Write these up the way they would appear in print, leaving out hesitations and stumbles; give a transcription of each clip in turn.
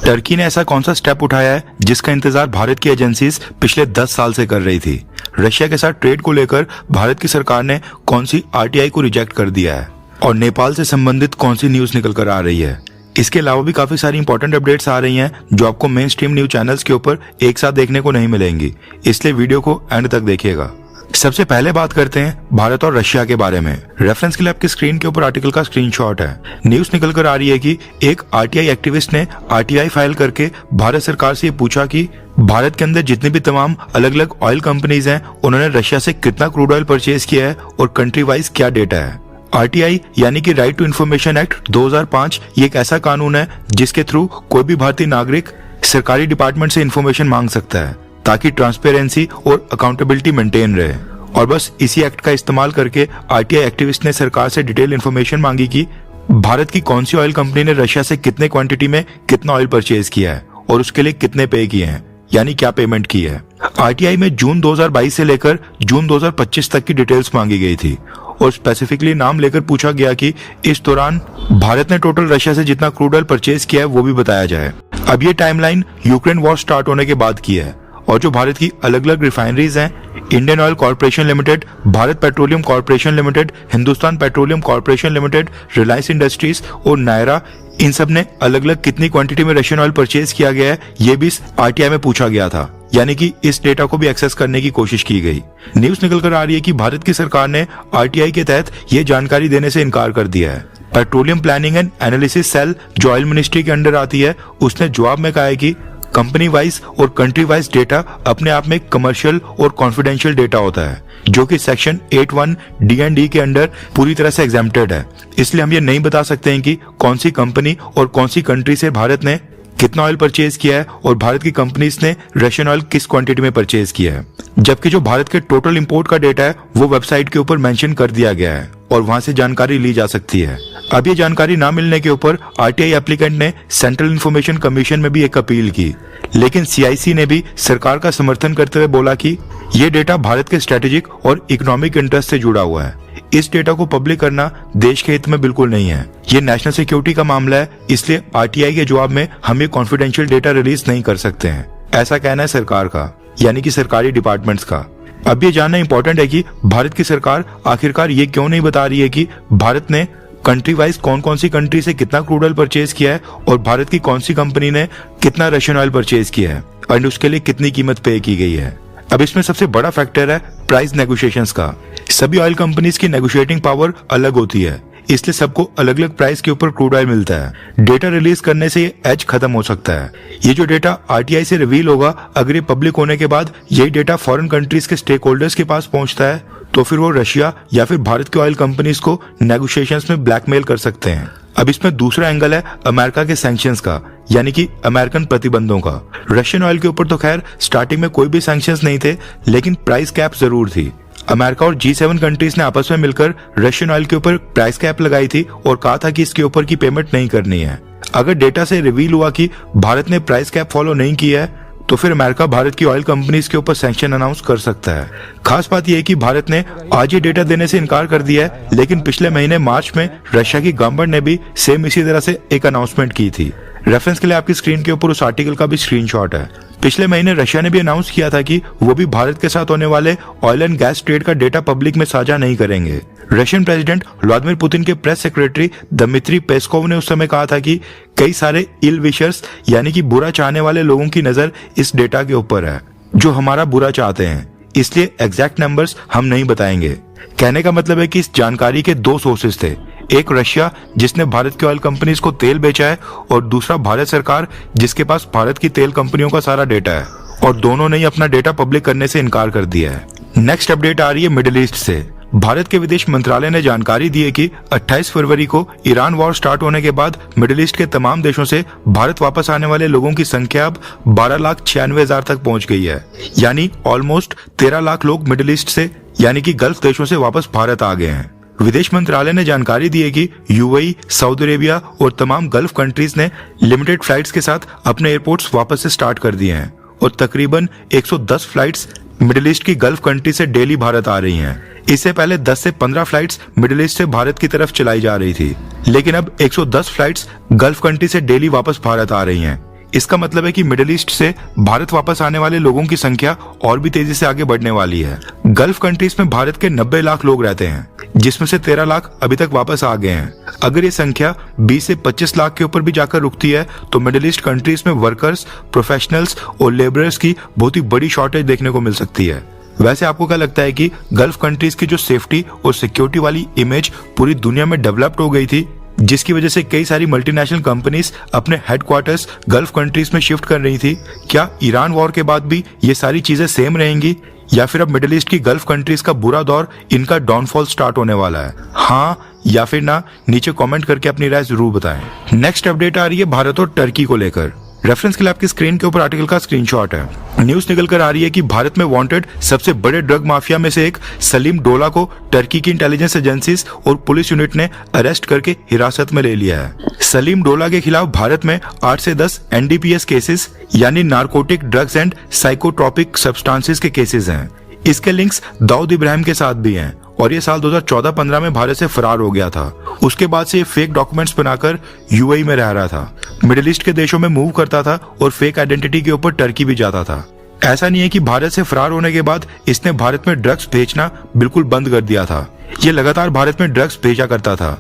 Turkey ने ऐसा कौन सा स्टेप उठाया है जिसका इंतजार भारत की एजेंसीज पिछले 10 साल से कर रही थी? रशिया के साथ ट्रेड को लेकर भारत की सरकार ने कौन सी आरटीआई को रिजेक्ट कर दिया है? और नेपाल से संबंधित कौन सी न्यूज निकल कर आ रही है? इसके अलावा भी काफी सारी इंपॉर्टेंट अपडेट्स आ रही हैं जो आपको मेन स्ट्रीम न्यूज चैनल्स के ऊपर एक साथ देखने को नहीं मिलेंगी, इसलिए वीडियो को एंड तक देखिएगा। सबसे पहले बात करते हैं भारत और रशिया के बारे में। रेफरेंस के लिए आपकी स्क्रीन के ऊपर आर्टिकल का स्क्रीनशॉट है। न्यूज निकल कर आ रही है कि एक आरटीआई एक्टिविस्ट ने आरटीआई फाइल करके भारत सरकार से ये पूछा कि भारत के अंदर जितनी भी तमाम अलग अलग ऑयल कंपनीज हैं उन्होंने रशिया से कितना क्रूड ऑयल परचेज किया है और कंट्री वाइज क्या डेटा है। आरटीआई यानी कि राइट टू इन्फॉर्मेशन एक्ट 2005 ये एक ऐसा कानून है जिसके थ्रू कोई भी भारतीय नागरिक सरकारी डिपार्टमेंट से इन्फॉर्मेशन मांग सकता है ताकि ट्रांसपेरेंसी और अकाउंटेबिलिटी मेंटेन रहे। और बस इसी एक्ट का इस्तेमाल करके आरटीआई एक्टिविस्ट ने सरकार से डिटेल इन्फॉर्मेशन मांगी कि भारत की कौन सी ऑयल कंपनी ने रशिया से कितने क्वांटिटी में कितना ऑयल परचेज किया है और उसके लिए कितने पे किए हैं, यानी क्या पेमेंट की है। आरटीआई में जून 2022 से लेकर जून 2025 तक की डिटेल्स मांगी गई थी और स्पेसिफिकली नाम लेकर पूछा गया कि इस दौरान भारत ने टोटल रशिया से जितना क्रूड ऑयल परचेज किया है वो भी बताया जाए। अब ये टाइमलाइन यूक्रेन वॉर स्टार्ट होने के बाद की है और जो भारत की अलग अलग रिफाइनरीज हैं, Indian oil corporation limited, Bharat petroleum corporation limited, Hindustan petroleum corporation limited, Reliance industries और नायरा, इन सब ने अलग अलग कितनी क्वांटिटी में रशियन ऑयल परचेज किया गया है ये भी इस आरटीआई में पूछा गया था, यानी कि इस डेटा को भी एक्सेस करने की कोशिश की गई। न्यूज निकल कर आ रही है कि भारत की सरकार ने आरटीआई के तहत ये जानकारी देने से इनकार कर दिया है। Petroleum planning and analysis cell जो ऑयल मिनिस्ट्री के अंडर आती है उसने जवाब में कहा है कि कंपनी वाइज और कंट्री वाइज डेटा अपने आप में कमर्शियल और कॉन्फिडेंशियल डेटा होता है जो कि सेक्शन 81 D&D के अंडर पूरी तरह से एग्जेम्प्टेड है। इसलिए हम ये नहीं बता सकते हैं कि कौन सी कंपनी और कौन सी कंट्री से भारत ने कितना ऑयल परचेज किया है और भारत की कंपनीज ने रशियन ऑयल किस क्वांटिटी में परचेज किया है। जबकि जो भारत के टोटल इंपोर्ट का डेटा है वो वेबसाइट के ऊपर मेंशन कर दिया गया है और वहां से जानकारी ली जा सकती है। अब ये जानकारी ना मिलने के ऊपर आरटीआई एप्लीकेंट ने सेंट्रल इंफॉर्मेशन कमीशन में भी एक अपील की, लेकिन सीआईसी ने भी सरकार का समर्थन करते हुए बोला कि ये डेटा भारत के स्ट्रेटेजिक और इकोनॉमिक इंटरेस्ट से जुड़ा हुआ है। इस डेटा को पब्लिक करना देश के हित में बिल्कुल नहीं है, ये नेशनल सिक्योरिटी का मामला है, इसलिए आरटीआई के जवाब में हम ये कॉन्फिडेंशियल डेटा रिलीज नहीं कर सकते हैं, ऐसा कहना है सरकार का, यानी कि सरकारी डिपार्टमेंट्स का। अब ये जानना इंपॉर्टेंट है कि भारत की सरकार आखिरकार ये क्यों नहीं बता रही है कि भारत ने कंट्री वाइज कौन कौन सी कंट्री से कितना क्रूड ऑयल परचेज किया है और भारत की कौन सी कंपनी ने कितना रशियन ऑयल परचेज किया है और उसके लिए कितनी कीमत पे की गई है। अब इसमें सबसे बड़ा फैक्टर है प्राइस नेगोशिएशंस का। सभी ऑयल कंपनीज की नेगोशिएटिंग पावर अलग होती है, इसलिए सबको अलग अलग प्राइस के ऊपर क्रूड ऑयल मिलता है। डेटा रिलीज करने से ये एज खत्म हो सकता है। ये जो डेटा आरटीआई से रिवील होगा, अगर ये पब्लिक होने के बाद यही डेटा फॉरेन कंट्रीज के स्टेक होल्डर्स के पास पहुंचता है तो फिर वो रशिया या फिर भारत के ऑयल कंपनीज को नेगोशिएशंस में ब्लैकमेल कर सकते हैं। अब इसमें दूसरा एंगल है अमेरिका के सैंक्शंस का, यानी कि अमेरिकन प्रतिबंधों का। रशियन ऑयल के ऊपर तो खैर स्टार्टिंग में कोई भी सैंक्शंस नहीं थे, लेकिन प्राइस कैप जरूर थी। अमेरिका और G7 कंट्रीज ने आपस में मिलकर रशियन ऑयल के ऊपर प्राइस कैप लगाई थी और कहा था कि इसके ऊपर की पेमेंट नहीं करनी है। अगर डेटा से रिवील हुआ कि भारत ने प्राइस कैप फॉलो नहीं किया है तो फिर अमेरिका भारत की ऑयल कंपनीज के ऊपर सैंक्शन अनाउंस कर सकता है। खास बात यह है कि भारत ने आज ये डेटा देने से इनकार कर दिया है, लेकिन पिछले महीने मार्च में रशिया की गवर्नमेंट ने भी सेम इसी तरह से एक अनाउंसमेंट की थी। रेफरेंस के लिए आपकी स्क्रीन के ऊपर उस आर्टिकल का भी स्क्रीनशॉट है। पिछले महीने रशिया ने भी अनाउंस किया था कि वो भी भारत के साथ होने वाले ऑयल एंड गैस ट्रेड का डेटा पब्लिक में साझा नहीं करेंगे। रशियन प्रेसिडेंट व्लादिमीर पुतिन के प्रेस सेक्रेटरी दमित्री पेस्कोव ने उस समय कहा था कि कई सारे इल विशर्स यानी कि बुरा चाहने वाले लोगों की नजर इस डेटा के ऊपर है जो हमारा बुरा चाहते हैं, इसलिए एग्जैक्ट नंबर्स हम नहीं बताएंगे। कहने का मतलब है कि इस जानकारी के दो सोर्सेस थे, एक रशिया जिसने भारत की ऑयल कंपनीज को तेल बेचा है और दूसरा भारत सरकार जिसके पास भारत की तेल कंपनियों का सारा डेटा है, और दोनों ने अपना डेटा पब्लिक करने से इनकार कर दिया है। नेक्स्ट अपडेट आ रही है मिडिल ईस्ट से। भारत के विदेश मंत्रालय ने जानकारी दी है कि 28 फरवरी को ईरान वॉर स्टार्ट होने के बाद मिडिल ईस्ट के तमाम देशों से भारत वापस आने वाले लोगों की संख्या अब 12,96,000 तक पहुंच गई है, यानी ऑलमोस्ट 13 लाख लोग मिडिल ईस्ट से यानी कि गल्फ देशों से वापस भारत आ गए हैं। विदेश मंत्रालय ने जानकारी दी है कि यूएई, सऊदी अरेबिया और तमाम गल्फ कंट्रीज ने लिमिटेड फ्लाइट्स के साथ अपने एयरपोर्ट्स वापस से स्टार्ट कर दिए हैं और तकरीबन 110 फ्लाइट्स मिडिल ईस्ट की गल्फ कंट्री से डेली भारत आ रही हैं। इससे पहले 10 से 15 फ्लाइट्स मिडिल ईस्ट से भारत की तरफ चलाई जा रही थी, लेकिन अब 110 फ्लाइट्स गल्फ कंट्री से डेली वापस भारत आ रही हैं। इसका मतलब है कि मिडिल ईस्ट से भारत वापस आने वाले लोगों की संख्या और भी तेजी से आगे बढ़ने वाली है। गल्फ कंट्रीज में भारत के 90 लाख लोग रहते हैं, जिसमें से 13 लाख अभी तक वापस आ गए हैं। अगर ये संख्या 20 से 25 लाख के ऊपर भी जाकर रुकती है तो मिडिल ईस्ट कंट्रीज में वर्कर्स, प्रोफेशनल्स और लेबरर्स की बहुत ही बड़ी शॉर्टेज देखने को मिल सकती है। वैसे आपको क्या लगता है कि गल्फ कंट्रीज की जो सेफ्टी और सिक्योरिटी वाली इमेज पूरी दुनिया में डेवलप्ड हो गई थी, जिसकी वजह से कई सारी मल्टीनेशनल कंपनीज अपने हेडक्वार्टर्स गल्फ कंट्रीज में शिफ्ट कर रही थी, क्या ईरान वॉर के बाद भी ये सारी चीजें सेम रहेंगी या फिर अब मिडिल ईस्ट की गल्फ कंट्रीज का बुरा दौर, इनका डाउनफॉल स्टार्ट होने वाला है? हाँ या फिर ना, नीचे कमेंट करके अपनी राय जरूर बताएं। नेक्स्ट अपडेट आ रही है भारत और टर्की को लेकर। रेफरेंस के लिए आपकी स्क्रीन के ऊपर आर्टिकल का स्क्रीनशॉट है। न्यूज निकल कर आ रही है कि भारत में वांटेड सबसे बड़े ड्रग माफिया में से एक सलीम डोला को टर्की की इंटेलिजेंस एजेंसीज और पुलिस यूनिट ने अरेस्ट करके हिरासत में ले लिया है। सलीम डोला के खिलाफ भारत में 8 से 10 NDPS केसेस यानी narcotic drugs and psychotropic substances के केसेस हैं। इसके लिंक्स दाऊद इब्राहिम के साथ भी हैं और ये साल 2014-15 में भारत से फरार हो गया था। उसके बाद से ये फेक डॉक्यूमेंट्स बनाकर UAE में रह रहा था, मिडिल ईस्ट के देशों में मूव करता था और फेक आइडेंटिटी के ऊपर टर्की भी जाता था। ऐसा नहीं है कि भारत से फरार होने के बाद इसने भारत में ड्रग्स भेजना बिल्कुल बंद कर दिया था। ये लगातार भारत में ड्रग्स भेजा करता था।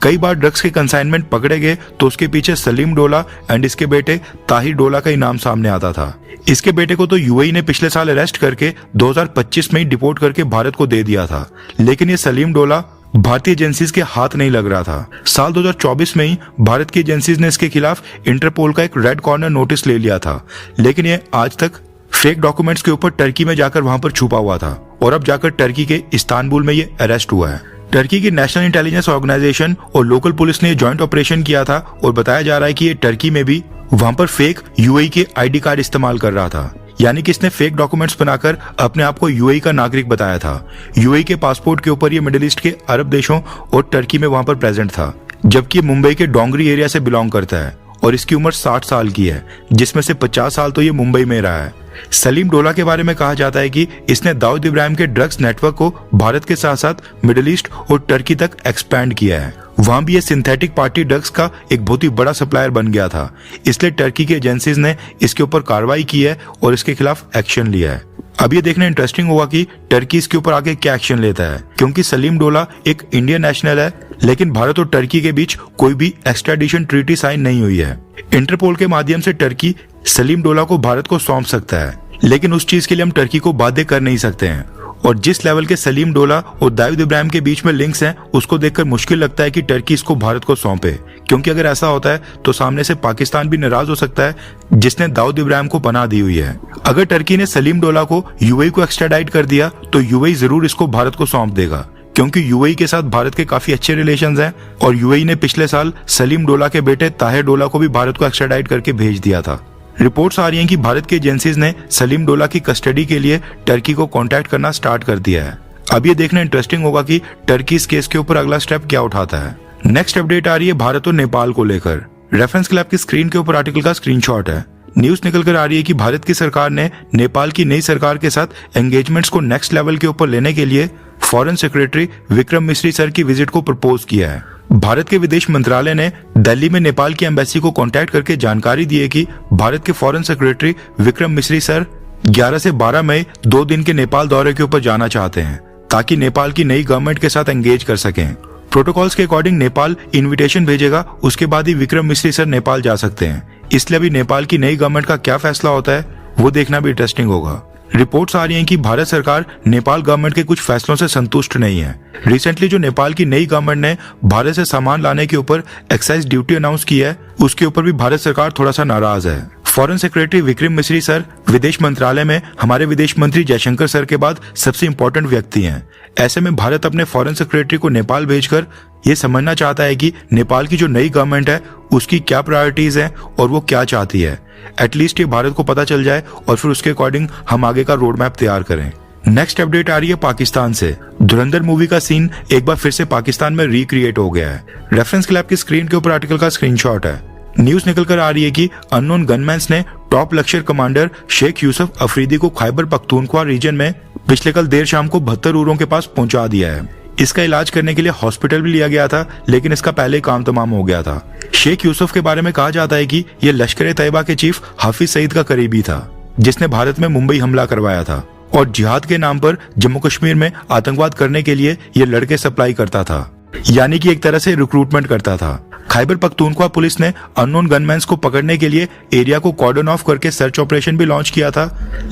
कई बार ड्रग्स के कंसाइनमेंट पकड़े गए तो उसके पीछे सलीम डोला एंड इसके बेटे ताहिर डोला का ही नाम सामने आता था। इसके बेटे को तो UAE ने पिछले साल अरेस्ट करके 2025 में ही डिपोर्ट करके भारत को दे दिया था, लेकिन ये सलीम डोला भारतीय एजेंसीज के हाथ नहीं लग रहा था। साल 2024 में ही भारत की एजेंसीज ने इसके खिलाफ इंटरपोल का एक रेड कॉर्नर नोटिस ले लिया था, लेकिन ये आज तक फेक डॉक्यूमेंट्स के ऊपर टर्की में जाकर वहां पर छुपा हुआ था और अब जाकर टर्की के इस्तांबुल में ये अरेस्ट हुआ है। टर्की की नेशनल इंटेलिजेंस ऑर्गेनाइजेशन और लोकल पुलिस ने जॉइंट ऑपरेशन किया था और बताया जा रहा है कि ये टर्की में भी वहां पर फेक UAE के ID कार्ड इस्तेमाल कर रहा था, यानी कि इसने फेक डॉक्यूमेंट्स बनाकर अपने आप को UAE का नागरिक बताया था। UAE के पासपोर्ट के ऊपर ये मिडिल ईस्ट के अरब देशों और टर्की में वहां पर प्रेजेंट था, जबकि मुंबई के डोंगरी एरिया से बिलोंग करता है और इसकी उम्र 60 साल की है, जिसमें से 50 साल तो ये मुंबई में रहा है। सलीम डोला के बारे में कहा जाता है कि इसने दाऊद इब्राहिम के ड्रग्स नेटवर्क को भारत के साथ साथ मिडिल ईस्ट और टर्की तक एक्सपैंड किया है। वहां भी ये सिंथेटिक पार्टी ड्रग्स का एक बहुत ही बड़ा सप्लायर बन गया था, इसलिए टर्की की एजेंसीज ने इसके ऊपर कार्रवाई की है और इसके खिलाफ एक्शन लिया है। अब ये देखना इंटरेस्टिंग होगा कि टर्की इसके ऊपर आगे क्या एक्शन लेता है, क्योंकि सलीम डोला एक इंडियन नेशनल है, लेकिन भारत और टर्की के बीच कोई भी एक्स्ट्राडिशन ट्रीटी साइन नहीं हुई है। इंटरपोल के माध्यम से टर्की सलीम डोला को भारत को सौंप सकता है, लेकिन उस चीज के लिए हम टर्की को बाध्य कर नहीं सकते हैं। और जिस लेवल के सलीम डोला और दाऊद इब्राहिम के बीच में लिंक्स हैं, उसको देखकर मुश्किल लगता है कि टर्की इसको भारत को सौंपे, क्योंकि अगर ऐसा होता है तो सामने से पाकिस्तान भी नाराज हो सकता है, जिसने दाऊद इब्राहिम को पनाह दी हुई है। अगर टर्की ने सलीम डोला को UAE को एक्स्ट्राडाइट कर दिया तो UAE जरूर इसको भारत को सौंप देगा, क्योंकि UAE के साथ भारत के काफी अच्छे रिलेशंस हैं और UAE ने पिछले साल सलीम डोला के बेटे ताहिर डोला को भी भारत को एक्स्ट्राडाइट करके भेज दिया था। रिपोर्ट्स आ रही हैं कि भारत की एजेंसीज ने सलीम डोला की कस्टडी के लिए टर्की को कांटेक्ट करना स्टार्ट कर दिया है। अब ये देखना इंटरेस्टिंग होगा कि टर्की इस केस के ऊपर अगला स्टेप क्या उठाता है। नेक्स्ट अपडेट आ रही है भारत और नेपाल को लेकर। रेफरेंस के लिए आपकी स्क्रीन के ऊपर आर्टिकल का स्क्रीनशॉट है। न्यूज निकल कर आ रही है कि भारत की सरकार ने नेपाल की नई सरकार के साथ एंगेजमेंट्स को नेक्स्ट लेवल के ऊपर लेने के लिए फॉरेन सेक्रेटरी विक्रम मिश्री सर की विजिट को प्रपोज किया है। भारत के विदेश मंत्रालय ने दिल्ली में नेपाल की एम्बेसी को कांटेक्ट करके जानकारी दी है कि भारत के फॉरेन सेक्रेटरी विक्रम मिश्री सर 11 से 12 मई 2 दिन के नेपाल दौरे के ऊपर जाना चाहते हैं, ताकि नेपाल की नई गवर्नमेंट के साथ एंगेज कर सकें। प्रोटोकॉल्स के अकॉर्डिंग नेपाल इन्विटेशन भेजेगा, उसके बाद ही विक्रम मिश्री सर नेपाल जा सकते हैं। इसलिए अभी नेपाल की नई गवर्नमेंट का क्या फैसला होता है वो देखना भी इंटरेस्टिंग होगा। रिपोर्ट्स आ रही हैं कि भारत सरकार नेपाल गवर्नमेंट के कुछ फैसलों से संतुष्ट नहीं है। रिसेंटली जो नेपाल की नई गवर्नमेंट ने भारत से सामान लाने के ऊपर एक्साइज ड्यूटी अनाउंस की है, उसके ऊपर भी भारत सरकार थोड़ा सा नाराज है। फॉरेन सेक्रेटरी विक्रम मिश्री सर विदेश मंत्रालय में हमारे विदेश मंत्री जयशंकर सर के बाद सबसे इम्पोर्टेंट व्यक्ति हैं। ऐसे में भारत अपने फॉरेन सेक्रेटरी को नेपाल भेजकर ये समझना चाहता है कि नेपाल की जो नई गवर्नमेंट है उसकी क्या प्रायोरिटीज हैं और वो क्या चाहती है। एटलीस्ट ये भारत को पता चल जाए और फिर उसके अकॉर्डिंग हम आगे का रोड मैप तैयार करें। नेक्स्ट अपडेट आ रही है पाकिस्तान से। धुरंधर मूवी का सीन एक बार फिर से पाकिस्तान में रिक्रिएट हो गया है। रेफरेंस के लिए आपकी स्क्रीन के ऊपर आर्टिकल का स्क्रीनशॉट है। न्यूज निकल कर आ रही है कि अननोन गनमैन्स ने टॉप लश्कर कमांडर शेख यूसुफ अफरीदी को खैबर पख्तूनख्वा रीजन में पिछले कल देर शाम को 72 उरों के पास पहुंचा दिया है। इसका इलाज करने के लिए हॉस्पिटल भी लिया गया था, लेकिन इसका पहले ही काम तमाम हो गया था। शेख यूसुफ के बारे में कहा जाता है कि यह लश्कर-ए-तैयबा के चीफ हाफिज सईद का करीबी था, जिसने भारत में मुंबई हमला करवाया था और जिहाद के नाम पर जम्मू कश्मीर में आतंकवाद करने के लिए ये लड़के सप्लाई करता था, यानी कि एक तरह से रिक्रूटमेंट करता था। खैबर पख्तूनख्वा पुलिस ने अननोन गनमैन्स को पकड़ने के लिए एरिया को कॉर्डन ऑफ करके सर्च ऑपरेशन भी लॉन्च किया था,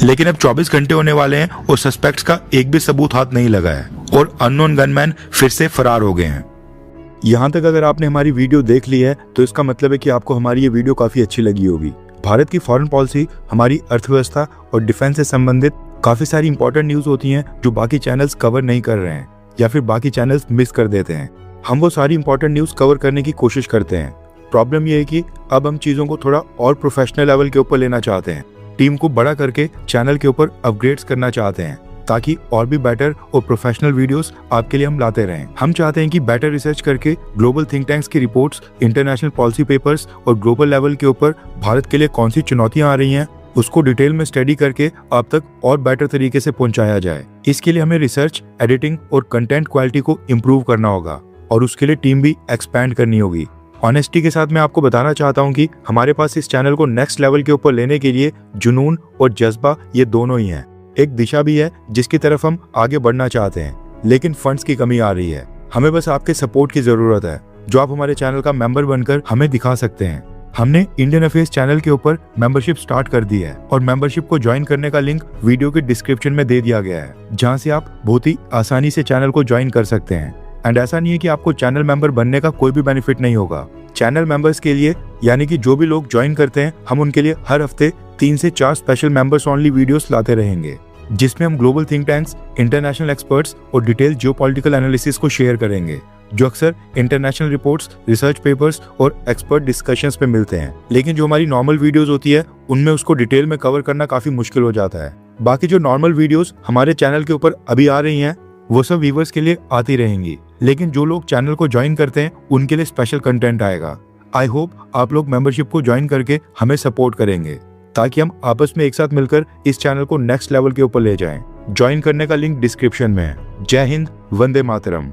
लेकिन अब 24 घंटे होने वाले हैं और सस्पेक्ट्स का एक भी सबूत हाथ नहीं लगा है और अननोन गनमैन फिर से फरार हो गए हैं। यहाँ तक अगर आपने हमारी वीडियो देख ली है तो इसका मतलब है कि आपको हमारी ये वीडियो काफी अच्छी लगी होगी। भारत की फॉरेन पॉलिसी, हमारी अर्थव्यवस्था और डिफेंस से संबंधित काफी सारी इंपॉर्टेंट न्यूज होती हैं जो बाकी चैनल्स कवर नहीं कर रहे हैं या फिर बाकी चैनल्स मिस कर देते हैं। हम वो सारी इंपॉर्टेंट न्यूज कवर करने की कोशिश करते हैं। प्रॉब्लम ये है कि अब हम चीजों को थोड़ा और प्रोफेशनल लेवल के ऊपर लेना चाहते हैं, टीम को बड़ा करके चैनल के ऊपर अपग्रेड्स करना चाहते हैं ताकि और भी बेटर और प्रोफेशनल वीडियोस आपके लिए हम लाते रहें। हम चाहते हैं कि बेटर रिसर्च करके ग्लोबल थिंक टैंक्स की रिपोर्ट्स, इंटरनेशनल पॉलिसी पेपर्स और ग्लोबल लेवल के ऊपर भारत के लिए कौन सी चुनौतियां आ रही हैं उसको डिटेल में स्टडी करके आप तक और बेटर तरीके से पहुंचाया जाए। इसके लिए हमें रिसर्च, एडिटिंग और कंटेंट क्वालिटी को इम्प्रूव करना होगा और उसके लिए टीम भी एक्सपैंड करनी होगी। ऑनेस्टी के साथ मैं आपको बताना चाहता हूँ कि हमारे पास इस चैनल को नेक्स्ट लेवल के ऊपर लेने के लिए जुनून और जज्बा ये दोनों ही हैं। एक दिशा भी है जिसकी तरफ हम आगे बढ़ना चाहते हैं, लेकिन फंड्स की कमी आ रही है। हमें बस आपके सपोर्ट की जरूरत है जो आप हमारे चैनल का मेंबर बनकर हमें दिखा सकते हैं। हमने इंडियन अफेयर्स चैनल के ऊपर मेंबरशिप स्टार्ट कर दी है और मेंबरशिप को ज्वाइन करने का लिंक वीडियो के डिस्क्रिप्शन में दे दिया गया है, जहां से आप बहुत ही आसानी से चैनल को ज्वाइन कर सकते हैं। एंड ऐसा नहीं है कि आपको चैनल मेंबर बनने का कोई भी बेनिफिट नहीं होगा। चैनल मेंबर्स के लिए, यानी कि जो भी लोग ज्वाइन करते हैं, हम उनके लिए हर हफ्ते 3 से 4 स्पेशल मेंबर्स ओनली वीडियोस लाते रहेंगे, जिसमें हम global think tanks, international experts और डिटेल जियोपॉलिटिकल एनालिसिस को शेयर करेंगे, जो अक्सर इंटरनेशनल रिपोर्ट्स, रिसर्च पेपर्स और एक्सपर्ट डिस्कशंस पे मिलते हैं। लेकिन जो हमारी नॉर्मल वीडियोस होती है उनमें उसको डिटेल में कवर करना काफी मुश्किल हो जाता है। बाकी जो नॉर्मल वीडियोस हमारे चैनल के ऊपर अभी आ रही हैं वो सब व्यूअर्स के लिए आती रहेंगी, लेकिन जो लोग चैनल को ज्वाइन करते हैं उनके लिए स्पेशल कंटेंट आएगा। आई होप आप लोग मेंबरशिप को ज्वाइन करके हमें सपोर्ट करेंगे ताकि हम आपस में एक साथ मिलकर इस चैनल को नेक्स्ट लेवल के ऊपर ले जाएं। ज्वाइन करने का लिंक डिस्क्रिप्शन में है। जय हिंद, वंदे मातरम।